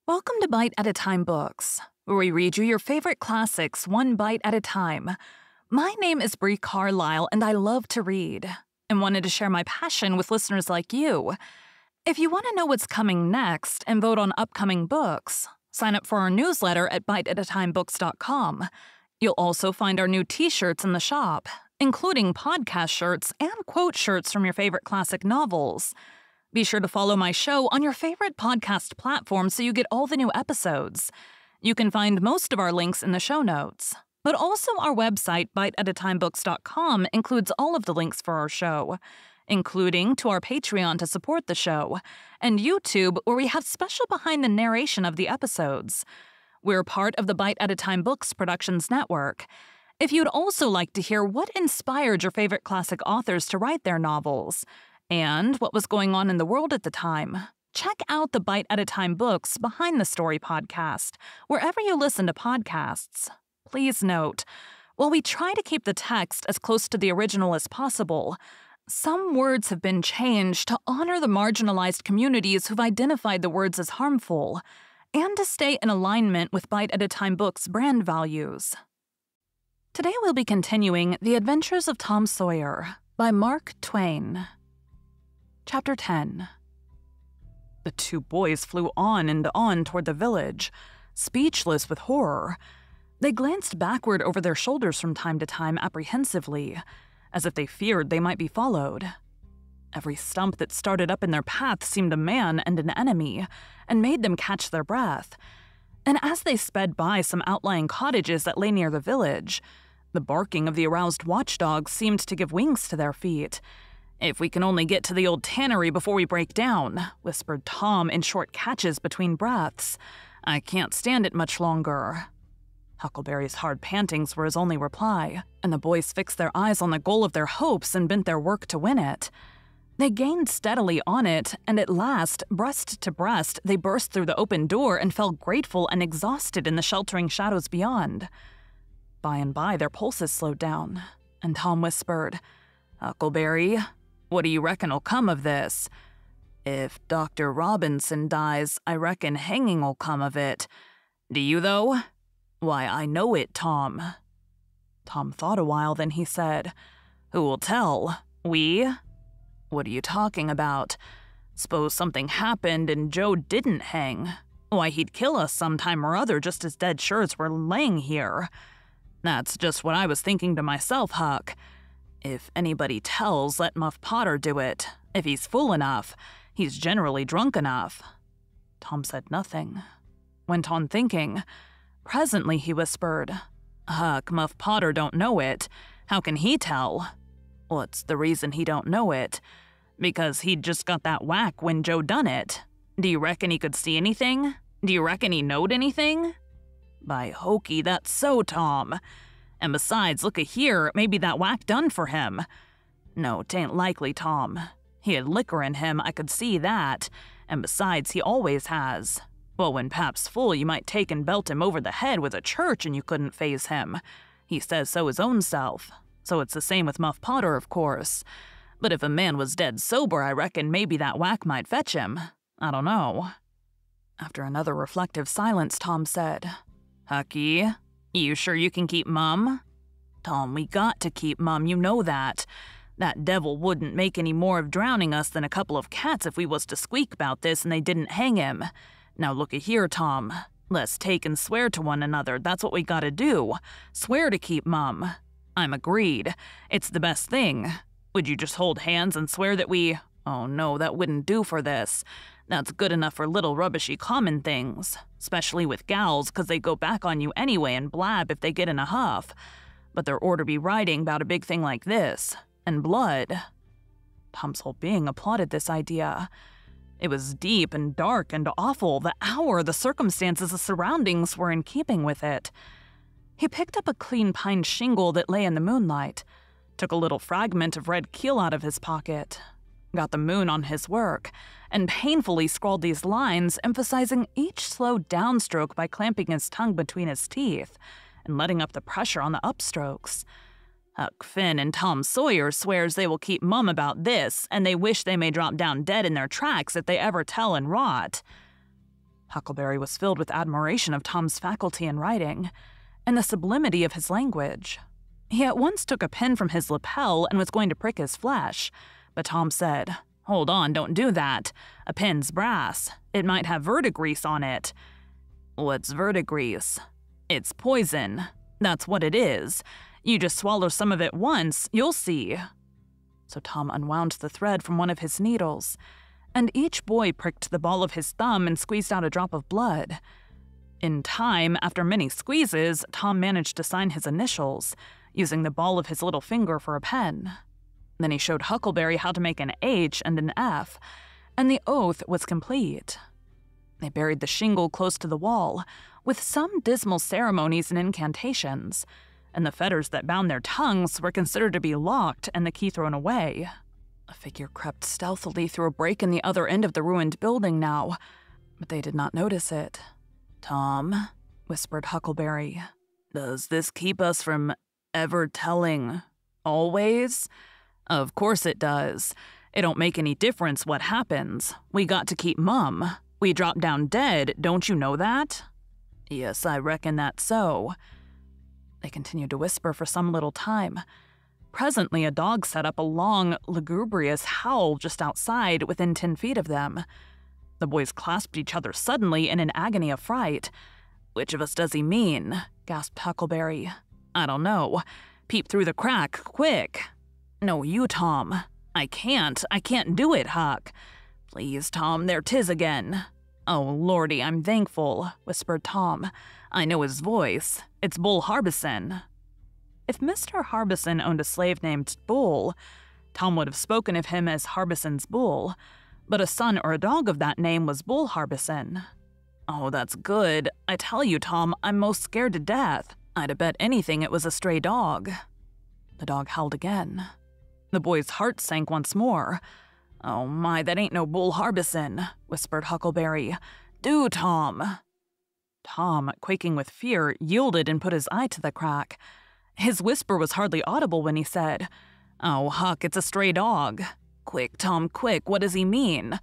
Welcome to Bite at a Time Books, where we read you your favorite classics one bite at a time. My name is Bree Carlile, and I love to read, and wanted to share my passion with listeners like you. If you want to know what's coming next and vote on upcoming books, sign up for our newsletter at biteatatimebooks.com. You'll also find our new t-shirts in the shop, including podcast shirts and quote shirts from your favorite classic novels. Be sure to follow my show on your favorite podcast platform so you get all the new episodes. You can find most of our links in the show notes, but also our website, biteatatimebooks.com, includes all of the links for our show, including to our Patreon to support the show, and YouTube, where we have special behind the narration of the episodes. We're part of the Bite at a Time Books Productions Network. If you'd also like to hear what inspired your favorite classic authors to write their novels, and what was going on in the world at the time, check out the Bite at a Time Books Behind the Story podcast, wherever you listen to podcasts. Please note, while we try to keep the text as close to the original as possible, some words have been changed to honor the marginalized communities who've identified the words as harmful, and to stay in alignment with Bite at a Time Books' brand values. Today we'll be continuing The Adventures of Tom Sawyer by Mark Twain. Chapter 10. The two boys flew on and on toward the village, speechless with horror. They glanced backward over their shoulders from time to time apprehensively, as if they feared they might be followed. Every stump that started up in their path seemed a man and an enemy, and made them catch their breath. And as they sped by some outlying cottages that lay near the village, the barking of the aroused watchdogs seemed to give wings to their feet. "If we can only get to the old tannery before we break down," whispered Tom in short catches between breaths. "I can't stand it much longer." Huckleberry's hard pantings were his only reply, and the boys fixed their eyes on the goal of their hopes and bent their work to win it. They gained steadily on it, and at last, breast to breast, they burst through the open door and fell grateful and exhausted in the sheltering shadows beyond. By and by, their pulses slowed down, and Tom whispered, "Huckleberry, what do you reckon'll come of this?" "If Dr. Robinson dies, I reckon hanging'll come of it. Do you, though?" "Why, I know it, Tom." Tom thought a while, then he said, "Who'll tell? We?" "What are you talking about? S'pose something happened and Joe didn't hang. Why, he'd kill us sometime or other just as dead sure as we're laying here." "That's just what I was thinking to myself, Huck. If anybody tells, let Muff Potter do it. If he's fool enough. He's generally drunk enough." Tom said nothing. Went on thinking. Presently he whispered, "Huck, Muff Potter don't know it. How can he tell?" "What's the reason he don't know it?" "Because he'd just got that whack when Joe done it. Do you reckon he could see anything? Do you reckon he knowed anything?" "By hokey, that's so, Tom. And besides, look-a-here, maybe that whack done for him." "No, 'tain't likely, Tom. He had liquor in him, I could see that. And besides, he always has. Well, when Pap's full, you might take and belt him over the head with a church and you couldn't faze him. He says so his own self. So it's the same with Muff Potter, of course. But if a man was dead sober, I reckon maybe that whack might fetch him. I don't know." After another reflective silence, Tom said, "Hucky, you sure you can keep mum?" "Tom, we got to keep mum, you know that. That devil wouldn't make any more of drowning us than a couple of cats if we was to squeak about this and they didn't hang him. Now look-a-here, Tom. Let's take and swear to one another, that's what we gotta do. Swear to keep mum." "I'm agreed. It's the best thing. Would you just hold hands and swear that we—" "Oh no, that wouldn't do for this. That's good enough for little rubbishy common things, especially with gals, 'cause they go back on you anyway and blab if they get in a huff. But there orter be writing about a big thing like this, and blood." Tom's whole being applauded this idea. It was deep and dark and awful. The hour, the circumstances, the surroundings were in keeping with it. He picked up a clean pine shingle that lay in the moonlight, took a little fragment of red keel out of his pocket, got the moon on his work, and painfully scrawled these lines, emphasizing each slow downstroke by clamping his tongue between his teeth and letting up the pressure on the upstrokes. "Huck Finn and Tom Sawyer swears they will keep mum about this, and they wish they may drop down dead in their tracks if they ever tell and rot." Huckleberry was filled with admiration of Tom's faculty in writing and the sublimity of his language. He at once took a pin from his lapel and was going to prick his flesh, but Tom said, "Hold on, don't do that. A pin's brass. It might have verdigrease on it." "What's verdigrease?" "It's poison. That's what it is. You just swallow some of it once, you'll see." So Tom unwound the thread from one of his needles, and each boy pricked the ball of his thumb and squeezed out a drop of blood. In time, after many squeezes, Tom managed to sign his initials, using the ball of his little finger for a pen. Then he showed Huckleberry how to make an H and an F, and the oath was complete. They buried the shingle close to the wall, with some dismal ceremonies and incantations, and the fetters that bound their tongues were considered to be locked and the key thrown away. A figure crept stealthily through a break in the other end of the ruined building now, but they did not notice it. "Tom," whispered Huckleberry, "does this keep us from ever telling always?" "Of course it does. It don't make any difference what happens. We got to keep mum. We drop down dead, don't you know that?" "Yes, I reckon that's so." They continued to whisper for some little time. Presently, a dog set up a long, lugubrious howl just outside, within 10 feet of them. The boys clasped each other suddenly in an agony of fright. "Which of us does he mean?" gasped Huckleberry. "I don't know. Peep through the crack, quick." "No, you, Tom." I can't do it, Huck." "Please, Tom, there 'tis again." "Oh, Lordy, I'm thankful," whispered Tom. "I know his voice. It's Bull Harbison." If Mr. Harbison owned a slave named Bull, Tom would have spoken of him as Harbison's Bull, but a son or a dog of that name was Bull Harbison. "Oh, that's good. I tell you, Tom, I'm most scared to death. I'd have bet anything it was a stray dog." The dog howled again. The boy's heart sank once more. "Oh my, that ain't no Bull Harbison," whispered Huckleberry. "Do, Tom." Tom, quaking with fear, yielded and put his eye to the crack. His whisper was hardly audible when he said, "Oh, Huck, it's a stray dog." "Quick, Tom, quick, what does he mean?"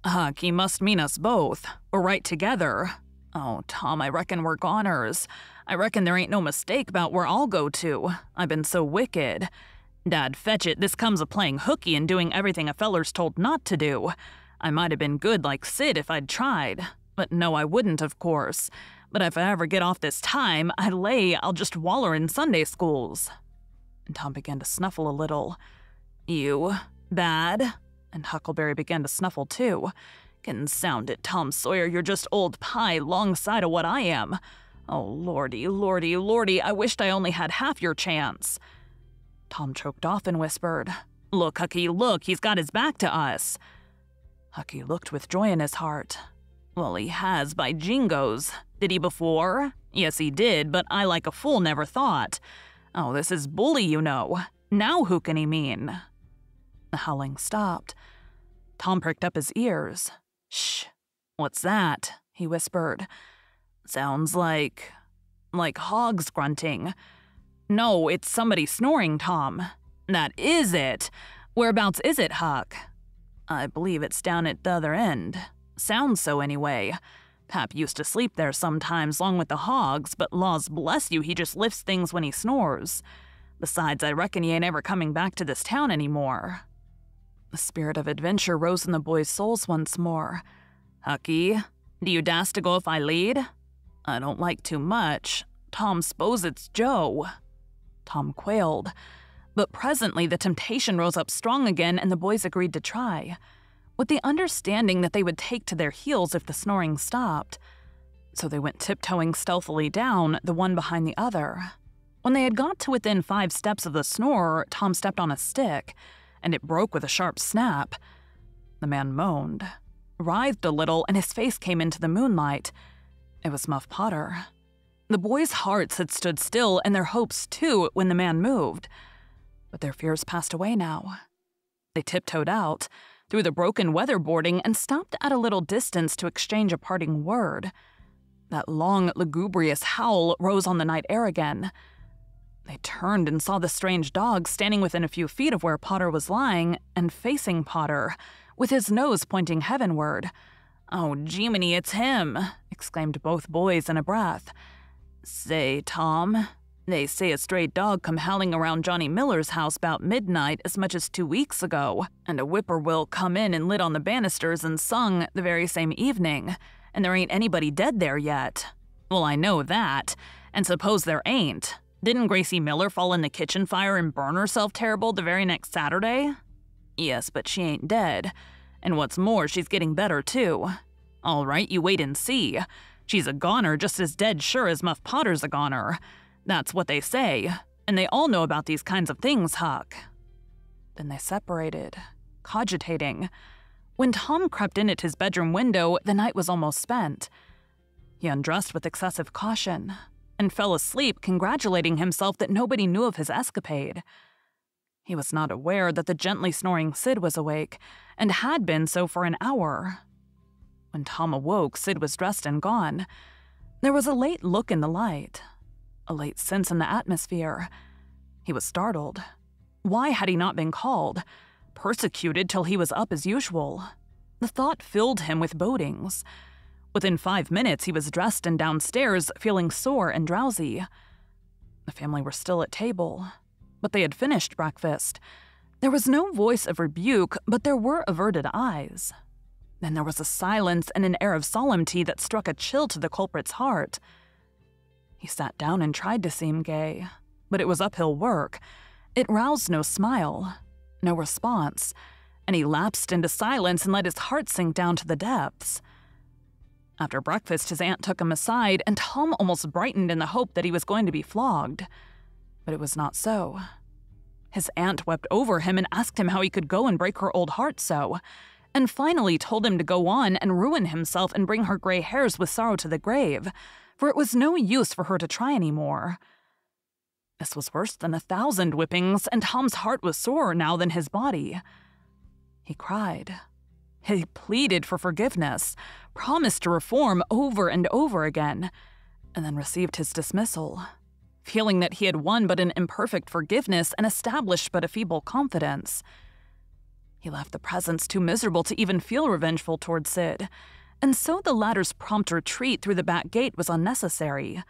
"Huck, he must mean us both. We're right together." "Oh, Tom, I reckon we're goners. I reckon there ain't no mistake about where I'll go to. I've been so wicked. Dad, fetch it, this comes of playing hooky and doing everything a feller's told not to do. I might have been good like Sid if I'd tried. But no, I wouldn't, of course. But if I ever get off this time, I lay I'll just waller in Sunday schools." And Tom began to snuffle a little. "You bad?" And Huckleberry began to snuffle too. "Consound it, Tom Sawyer, you're just old pie 'longside of what I am. Oh, Lordy, Lordy, Lordy, I wished I only had half your chance." Tom choked off and whispered, "Look, Hucky, look, he's got his back to us." Hucky looked with joy in his heart. "Well, he has, by jingoes. Did he before?" "Yes, he did, but I like a fool never thought. Oh, this is bully, you know. Now who can he mean?" The howling stopped. Tom pricked up his ears. "Shh, what's that?" he whispered. "Sounds like hogs grunting." "No, it's somebody snoring, Tom." "That is it. Whereabouts is it, Huck?" "I believe it's down at the other end. Sounds so anyway. Pap used to sleep there sometimes long with the hogs, but laws bless you, he just lifts things when he snores. Besides, I reckon he ain't ever coming back to this town anymore." The spirit of adventure rose in the boys' souls once more. "Hucky, do you dast to go if I lead?" "I don't like too much. Tom s'pose it's Joe." Tom quailed, but presently the temptation rose up strong again and the boys agreed to try, with the understanding that they would take to their heels if the snoring stopped. So they went tiptoeing stealthily down, the one behind the other. When they had got to within 5 steps of the snorer, Tom stepped on a stick, and it broke with a sharp snap. The man moaned, writhed a little, and his face came into the moonlight. It was Muff Potter. The boys' hearts had stood still, and their hopes too, when the man moved. But their fears passed away now. They tiptoed out, through the broken weatherboarding, and stopped at a little distance to exchange a parting word. That long, lugubrious howl rose on the night air again. They turned and saw the strange dog standing within a few feet of where Potter was lying, and facing Potter, with his nose pointing heavenward. "Oh, Jiminy, it's him!" exclaimed both boys in a breath. "Say, Tom, they say a stray dog come howling around Johnny Miller's house 'bout midnight as much as 2 weeks ago, and a whippoorwill come in and lit on the banisters and sung the very same evening, and there ain't anybody dead there yet. Well, I know that, and suppose there ain't. Didn't Gracie Miller fall in the kitchen fire and burn herself terrible the very next Saturday? Yes, but she ain't dead. And what's more, she's getting better, too. All right, you wait and see. She's a goner just as dead sure as Muff Potter's a goner. That's what they say, and they all know about these kinds of things, Huck." Then they separated, cogitating. When Tom crept in at his bedroom window, the night was almost spent. He undressed with excessive caution and fell asleep congratulating himself that nobody knew of his escapade. He was not aware that the gently snoring Sid was awake, and had been so for an hour. When Tom awoke, Sid was dressed and gone. There was a late look in the light, a late sense in the atmosphere. He was startled. Why had he not been called? Persecuted till he was up as usual? The thought filled him with bodings. Within 5 minutes, he was dressed and downstairs, feeling sore and drowsy. The family were still at table, but they had finished breakfast. There was no voice of rebuke, but there were averted eyes. Then there was a silence and an air of solemnity that struck a chill to the culprit's heart. He sat down and tried to seem gay, but it was uphill work. It roused no smile, no response, and he lapsed into silence and let his heart sink down to the depths. After breakfast, his aunt took him aside, and Tom almost brightened in the hope that he was going to be flogged. But it was not so. His aunt wept over him and asked him how he could go and break her old heart so, and finally told him to go on and ruin himself and bring her gray hairs with sorrow to the grave, for it was no use for her to try any more. This was worse than 1,000 whippings, and Tom's heart was sorer now than his body. He cried. He pleaded for forgiveness, promised to reform over and over again, and then received his dismissal, feeling that he had won but an imperfect forgiveness and established but a feeble confidence. He left the presence too miserable to even feel revengeful toward Sid, and so the latter's prompt retreat through the back gate was unnecessary.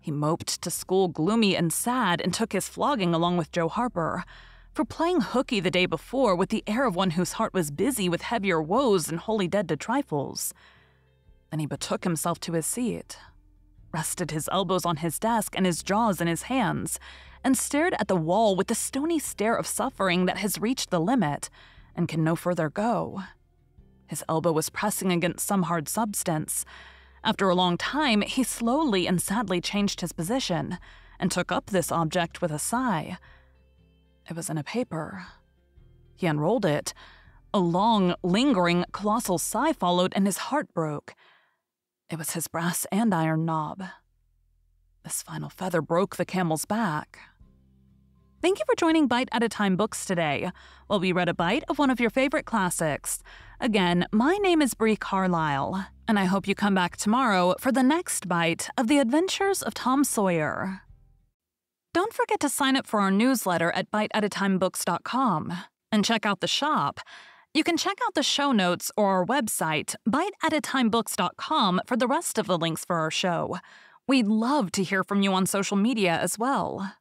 He moped to school gloomy and sad and took his flogging along with Joe Harper, for playing hooky the day before with the air of one whose heart was busy with heavier woes and wholly dead to trifles. Then he betook himself to his seat, rested his elbows on his desk and his jaws in his hands, and stared at the wall with the stony stare of suffering that has reached the limit and can no further go. His elbow was pressing against some hard substance. After a long time, he slowly and sadly changed his position and took up this object with a sigh. It was in a paper. He unrolled it. A long, lingering, colossal sigh followed, and his heart broke. It was his brass and iron knob. This final feather broke the camel's back. Thank you for joining Bite at a Time Books today, while we read a bite of one of your favorite classics. Again, my name is Bree Carlile, and I hope you come back tomorrow for the next bite of The Adventures of Tom Sawyer. Don't forget to sign up for our newsletter at biteatatimebooks.com and check out the shop. You can check out the show notes or our website, biteatatimebooks.com, for the rest of the links for our show. We'd love to hear from you on social media as well.